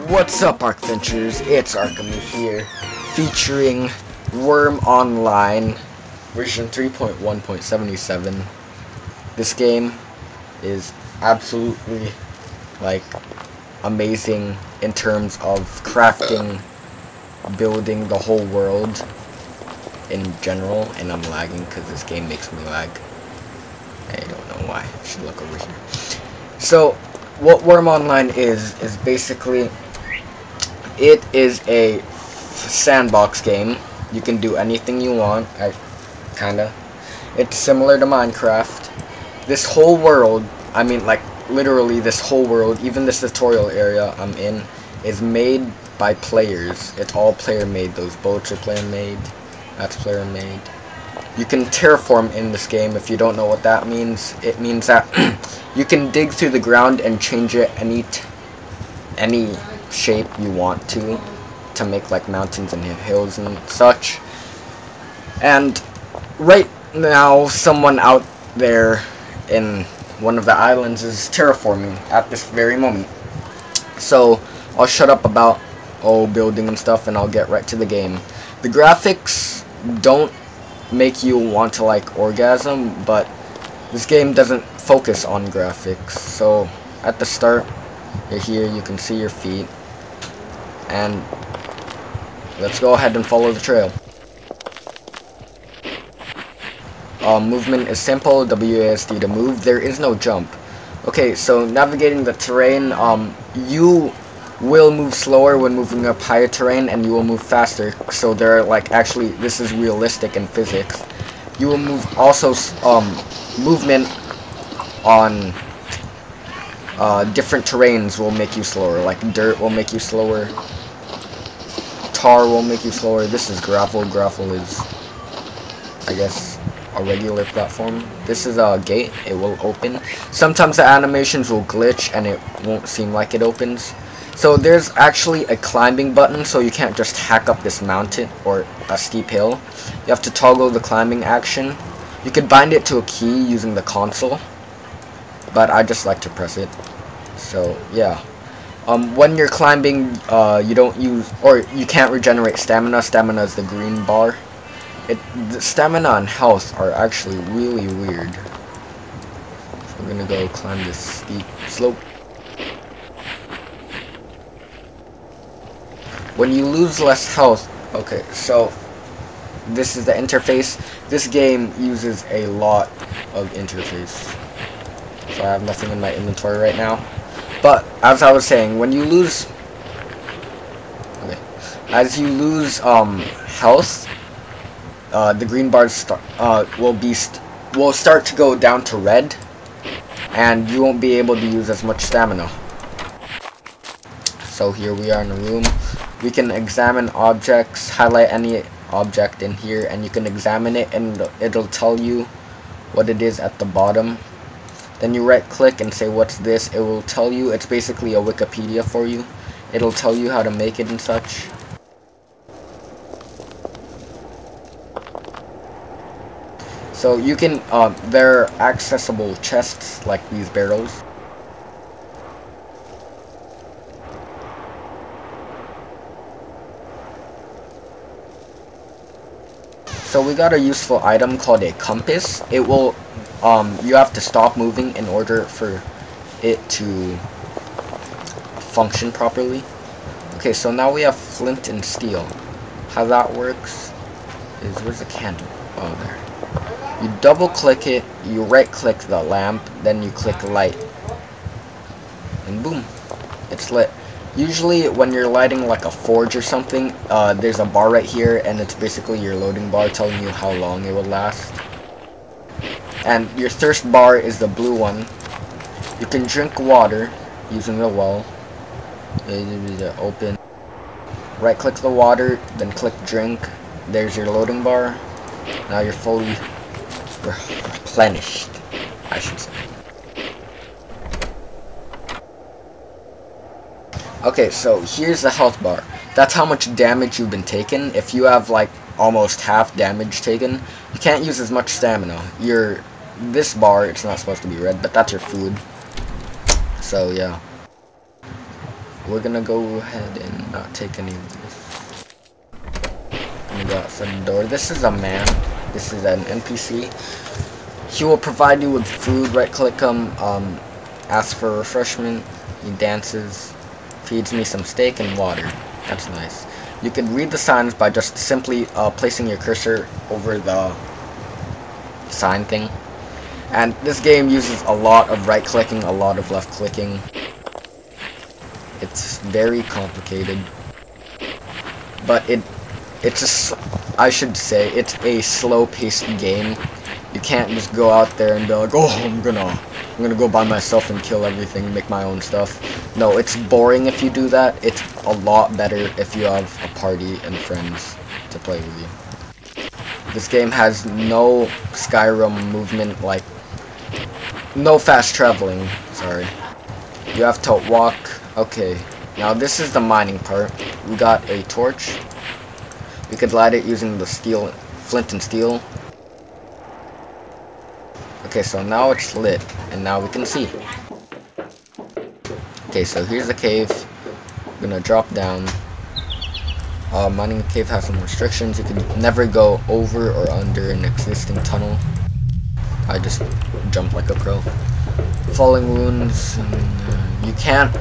What's up, Arcventurers? It's Arkham here, featuring Wurm Online, version 3.1.77. This game is absolutely, amazing in terms of crafting, building the whole world in general, and I'm lagging because this game makes me lag. I don't know why. I should look over here. So, what Wurm Online is basically, it is a sandbox game. You can do anything you want, It's similar to Minecraft. This whole world, literally this whole world, even this tutorial area I'm in, is made by players. It's all player made. Those boats are player made. That's player made. You can terraform in this game. If you don't know what that means, it means that you can dig through the ground and change it any shape you want to make mountains and hills and such. And right now, someone out there in one of the islands is terraforming at this very moment. So I'll shut up about building and stuff, and I'll get right to the game. The graphics don't make you want to orgasm, but this game doesn't focus on graphics. So at the start, you're here, you can see your feet, and let's go ahead and follow the trail. Movement is simple, WASD to move. There is no jump. Okay, so navigating the terrain, you will move slower when moving up higher terrain, and you will move faster. So there are actually, this is realistic in physics. You will move also movement on different terrains will make you slower. Dirt will make you slower. Tar will make you slower. This is gravel. Gravel is, I guess, a regular platform. This is a gate. It will open. Sometimes the animations will glitch and it won't seem like it opens. So there's actually a climbing button, so you can't just hack up this mountain or a steep hill. You have to toggle the climbing action. You could bind it to a key using the console, but I just like to press it. So yeah. When you're climbing, you don't use, or you can't regenerate stamina. Stamina is the green bar. The stamina and health are actually really weird. So we're gonna go climb this steep slope. When you lose less health, okay, so this is the interface. This game uses a lot of interface. So I have nothing in my inventory right now. But as I was saying, when you lose, as you lose health, the green bars will start to go down to red, and you won't be able to use as much stamina. So here we are in a room. We can examine objects, highlight any object in here, and you can examine it, and it'll tell you what it is at the bottom. Then you right click and say, what's this? It will tell you. It's basically a Wikipedia for you. It'll tell you how to make it and such. So you can, there are accessible chests like these barrels. So we got a useful item called a compass. It will, you have to stop moving in order for it to function properly. Okay, so now we have flint and steel. How that works is, where's the candle? Oh, there. You double click it, you right click the lamp, then you click light. And boom, it's lit. Usually when you're lighting a forge or something, there's a bar right here, and it's basically your loading bar telling you how long it will last. And your thirst bar is the blue one. You can drink water using the well. Open. Right click the water, then click drink. There's your loading bar. Now you're fully replenished, I should say. Okay, so here's the health bar. That's how much damage you've been taking. If you have almost half damage taken, you can't use as much stamina. This bar, it's not supposed to be red, but that's your food. So yeah, we're gonna go ahead and not take any of this. I'm gonna go outside the door. This is a man. This is an NPC. He will provide you with food. Right click him, ask for refreshment. He dances, feeds me some steak and water. That's nice. You can read the signs by just simply placing your cursor over the sign thing. And this game uses a lot of right clicking, a lot of left clicking. It's very complicated, but I should say it's a slow-paced game. You can't just go out there and be like, oh, I'm gonna go by myself and kill everything, make my own stuff. No, it's boring if you do that. It's a lot better if you have a party and friends to play with you. This game has no Skyrim movement, like no fast traveling. Sorry, you have to walk. Okay, now this is the mining part. We got a torch. We could light it using the flint and steel. Okay, so now it's lit, and now we can see. Okay, so here's the cave. I'm gonna drop down. Mining cave has some restrictions. You can never go over or under an existing tunnel. I just jumped like a pro. Falling wounds. You can't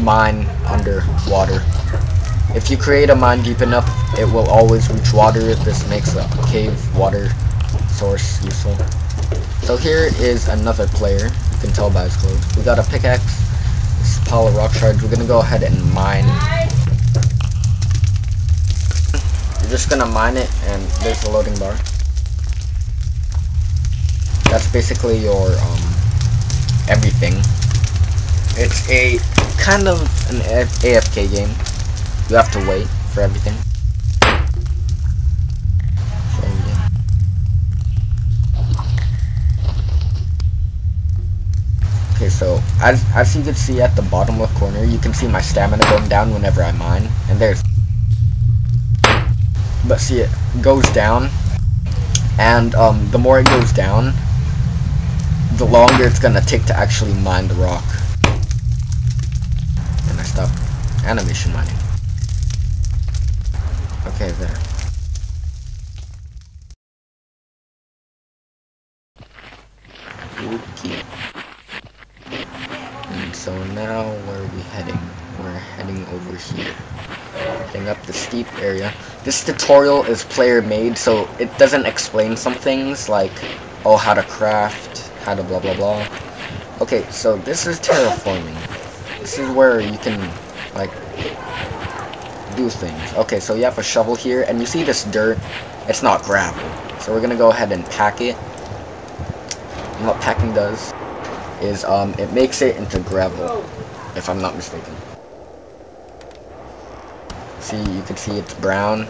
mine underwater. If you create a mine deep enough, it will always reach water. This makes a cave water source useful. So here is another player. You can tell by his clothes. We got a pickaxe. This pile of rock shards. We're gonna go ahead and mine. You're just gonna mine it, and there's the loading bar. That's basically your everything. It's a kind of an AFK game. You have to wait for everything. So, yeah. Okay, so as you can see at the bottom left corner, you can see my stamina going down whenever I mine, and there's. But see, it goes down, and the more it goes down, the longer it's gonna take to actually mine the rock. And I stop animation mining. Okay, there. Okay. And so now where are we heading? We're heading over here. Heading up the steep area. This tutorial is player made, so it doesn't explain some things like, oh, how to craft, how to blah blah blah. Okay, so this is terraforming. This is where you can, like, do things. Okay, so you have a shovel here, and you see this dirt. It's not gravel, so we're gonna go ahead and pack it. And what packing does is it makes it into gravel, if I'm not mistaken. See, you can see it's brown.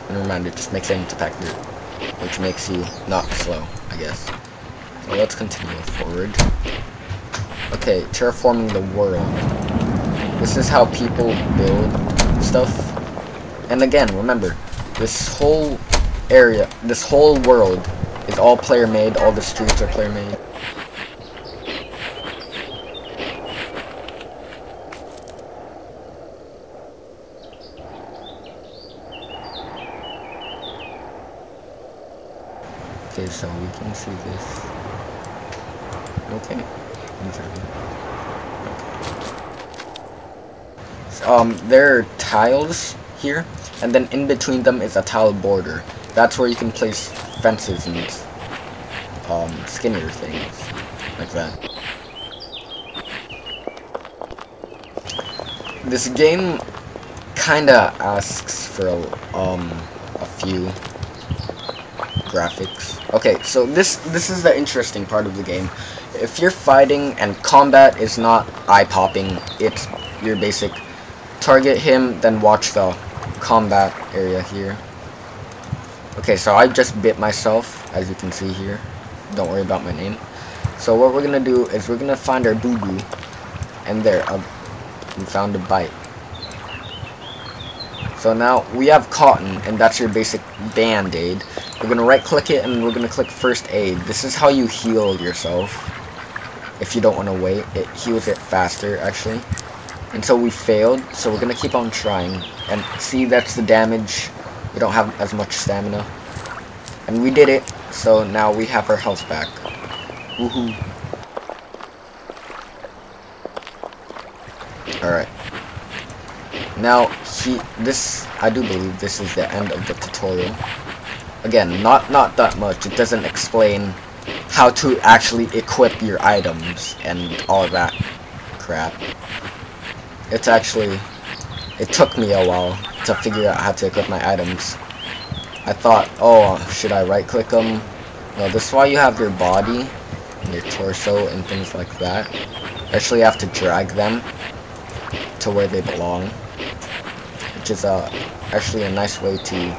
And never mind, it just makes it into packed dirt, which makes you not slow, I guess. So let's continue forward. Okay, terraforming the world. This is how people build stuff. And again, remember, this whole area, this whole world is all player made. All the streets are player made. Okay, so we can see this. Okay. There are tiles here, and then in between them is a tile border. That's where you can place fences and skinnier things like that. This game kinda asks for a few graphics. Okay, so this is the interesting part of the game. If you're fighting and combat is not eye-popping, it's your basic target him, then watch the combat area here. Okay, so I just bit myself, as you can see here. Don't worry about my name. So what we're gonna do is we're gonna find our boo-boo, and there, we found a bite. So now we have cotton, and that's your basic band-aid. We're gonna right-click it, and we're gonna click first aid. This is how you heal yourself. if you don't want to wait. It heals it faster, actually. And so we failed, so we're gonna keep on trying. And see, that's the damage. We don't have as much stamina. And we did it, so now we have our health back. Woohoo. Alright. Now, I do believe this is the end of the tutorial. Again, not that much. It doesn't explain how to actually equip your items and all that crap. It took me a while to figure out how to equip my items. I thought, oh, should I right click them? No, this is why you have your body and your torso and things like that. Actually, you have to drag them to where they belong, which is actually a nice way to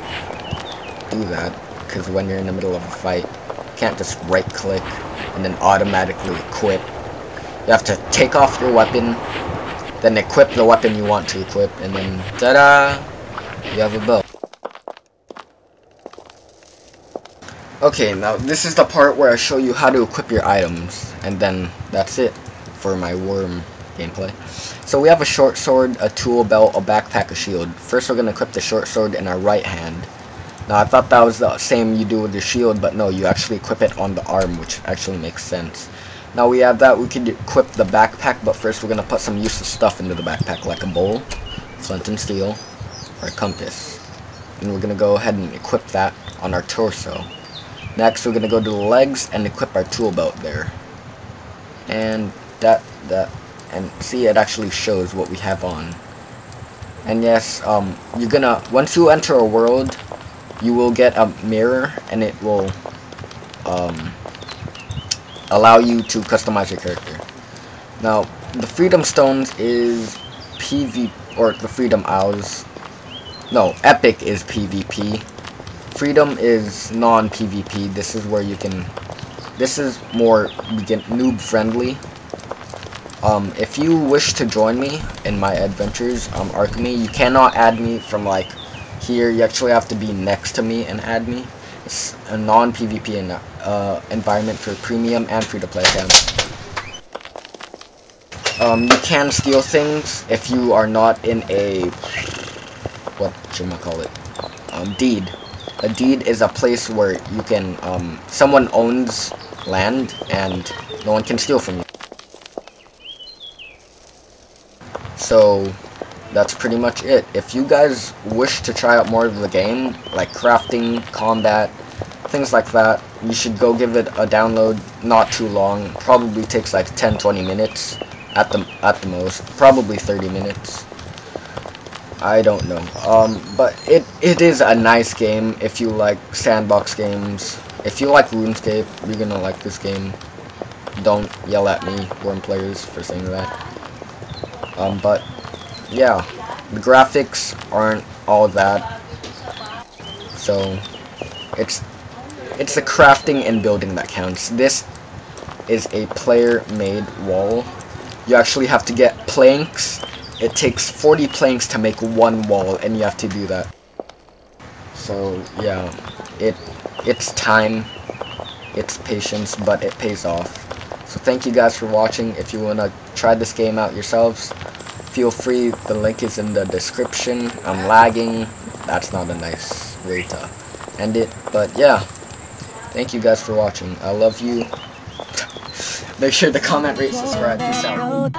do that, because when you're in the middle of a fight, you can't just right click and then automatically equip. You have to take off your weapon, then equip the weapon you want to equip, and then ta-da! You have a bow. Okay, now this is the part where I show you how to equip your items, and then that's it for my Wurm gameplay. So we have a short sword, a tool belt, a backpack, a shield. First we're going to equip the short sword in our right hand. Now I thought that was the same you do with the shield, but no, you actually equip it on the arm, which actually makes sense. Now we have that, we could equip the backpack, but first we're going to put some useless stuff into the backpack, like a bowl, flint and steel, or a compass. And we're going to go ahead and equip that on our torso. Next we're going to go to the legs and equip our tool belt there. And and see, it actually shows what we have on. And yes, you're gonna, once you enter a world, you will get a mirror, and it will allow you to customize your character. Now, the Freedom Stones is PvP, or the Freedom Owls. No, Epic is PvP. Freedom is non-PvP. This is where you can, this is more noob friendly. If you wish to join me in my adventures on Archemy, you cannot add me from like here. You actually have to be next to me and add me. It's a non-PvP environment for premium and free-to-play accounts. You can steal things if you are not in a, what should I call it? Deed. A deed is a place where you can, someone owns land and no one can steal from you. So that's pretty much it. If you guys wish to try out more of the game, like crafting, combat, things like that, you should go give it a download. Not too long, probably takes like 10-20 minutes at the most, probably 30 minutes. I don't know. But it is a nice game if you like sandbox games. If you like RuneScape, you're gonna like this game. Don't yell at me, Wurm players, for saying that. But yeah, the graphics aren't all that. So it's the crafting and building that counts. This is a player-made wall. You actually have to get planks. It takes 40 planks to make one wall, and you have to do that. So yeah, it's time, it's patience, but it pays off. So thank you guys for watching. If you wanna try this game out yourselves, feel free. The link is in the description. I'm lagging. That's not a nice way to end it, but yeah. Thank you guys for watching. I love you. Make sure to comment, rate, subscribe. Peace out.